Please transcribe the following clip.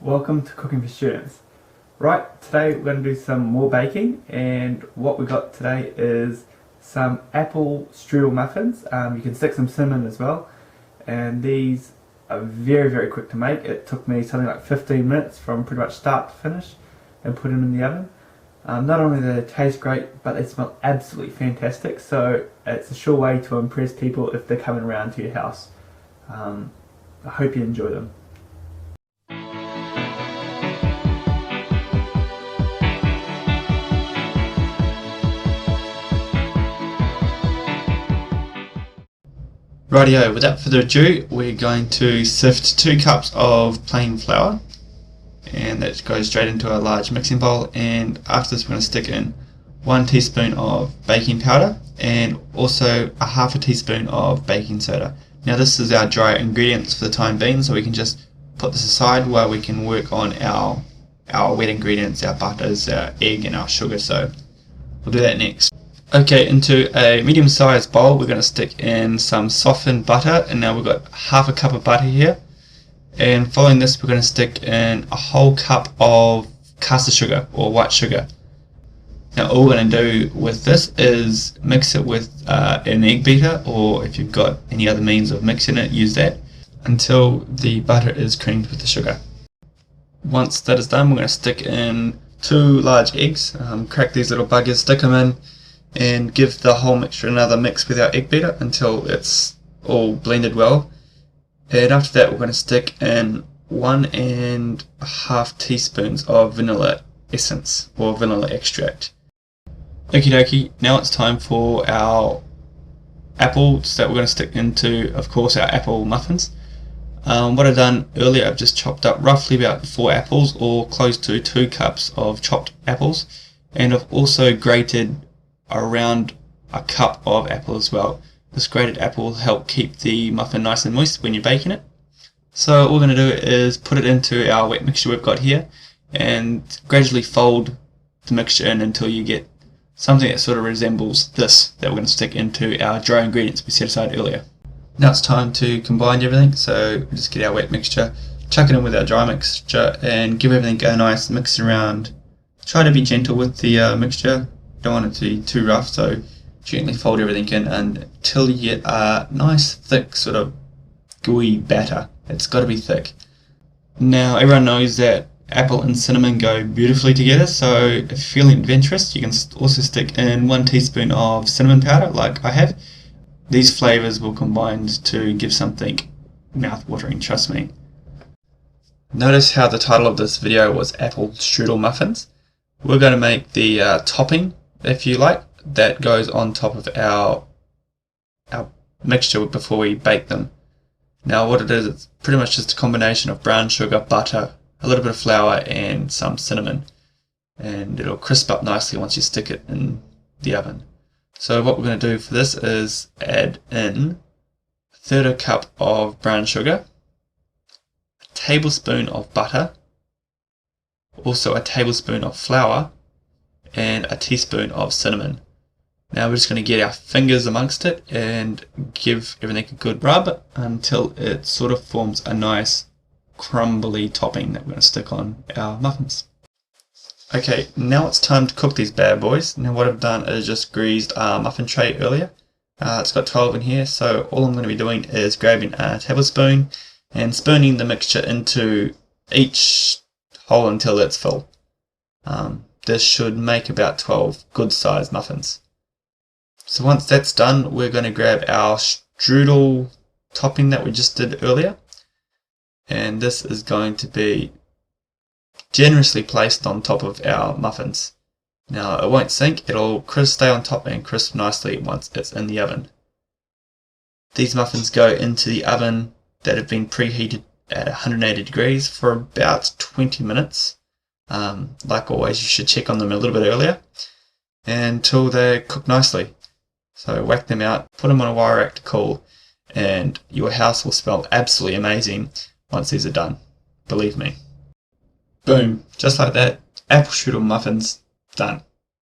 Welcome to Cooking for Students. Right, today we're going to do some more baking, and what we got today is some apple strudel muffins. You can stick some cinnamon as well, and these are very quick to make. It took me something like 15 minutes from pretty much start to finish and put them in the oven. Not only do they taste great, but they smell absolutely fantastic, so it's a sure way to impress people if they're coming around to your house. I hope you enjoy them. Rightio, without further ado, we're going to sift 2 cups of plain flour, and that goes straight into a large mixing bowl. And after this, we're going to stick in 1 teaspoon of baking powder and also a half a teaspoon of baking soda. Now this is our dry ingredients for the time being, so we can just put this aside while we can work on our wet ingredients, our butters, our egg and our sugar. So we'll do that next. Okay, into a medium-sized bowl we're going to stick in some softened butter, and now we've got half a cup of butter here. And following this, we're going to stick in a whole cup of caster sugar or white sugar. Now all we're going to do with this is mix it with an egg beater, or if you've got any other means of mixing it, use that until the butter is creamed with the sugar. Once that is done, we're going to stick in 2 large eggs, crack these little buggers, stick them in, and give the whole mixture another mix with our egg beater until it's all blended well. And after that, we're going to stick in 1.5 teaspoons of vanilla essence or vanilla extract. Okie dokie, now it's time for our apples that we're going to stick into, of course, our apple muffins. What I've done earlier, I've just chopped up roughly about 4 apples, or close to 2 cups of chopped apples, and I've also grated around a cup of apple as well. This grated apple will help keep the muffin nice and moist when you're baking it. So all we're going to do is put it into our wet mixture we've got here and gradually fold the mixture in until you get something that sort of resembles this that we're going to stick into our dry ingredients we set aside earlier. Now it's time to combine everything, so we just get our wet mixture, chuck it in with our dry mixture and give everything a nice mix around. Try to be gentle with the mixture. Don't want it to be too rough, so gently fold everything in until you get a nice thick sort of gooey batter. It's got to be thick. Now everyone knows that apple and cinnamon go beautifully together, so if you're feeling adventurous, you can also stick in 1 teaspoon of cinnamon powder like I have. These flavours will combine to give something mouth-watering, trust me. Notice how the title of this video was Apple Strudel Muffins. We're going to make the topping, if you like, that goes on top of our mixture before we bake them. Now what it is, it's pretty much just a combination of brown sugar, butter, a little bit of flour and some cinnamon, and it'll crisp up nicely once you stick it in the oven. So what we're going to do for this is add in 1/3 cup of brown sugar, a tablespoon of butter, also a tablespoon of flour, and a teaspoon of cinnamon. Now we're just going to get our fingers amongst it and give everything a good rub until it sort of forms a nice crumbly topping that we're going to stick on our muffins. Okay, now it's time to cook these bad boys. Now what I've done is just greased a muffin tray earlier. It's got 12 in here, so all I'm going to be doing is grabbing a tablespoon and spooning the mixture into each hole until it's full. This should make about 12 good sized muffins. So once that's done, we're going to grab our strudel topping that we just did earlier, and this is going to be generously placed on top of our muffins. Now it won't sink, it'll stay on top and crisp nicely once it's in the oven. These muffins go into the oven that have been preheated at 180 degrees for about 20 minutes. Like always, you should check on them a little bit earlier until they cook nicely. So whack them out, put them on a wire rack to cool, and your house will smell absolutely amazing once these are done. Believe me. Boom, just like that, apple strudel muffins done.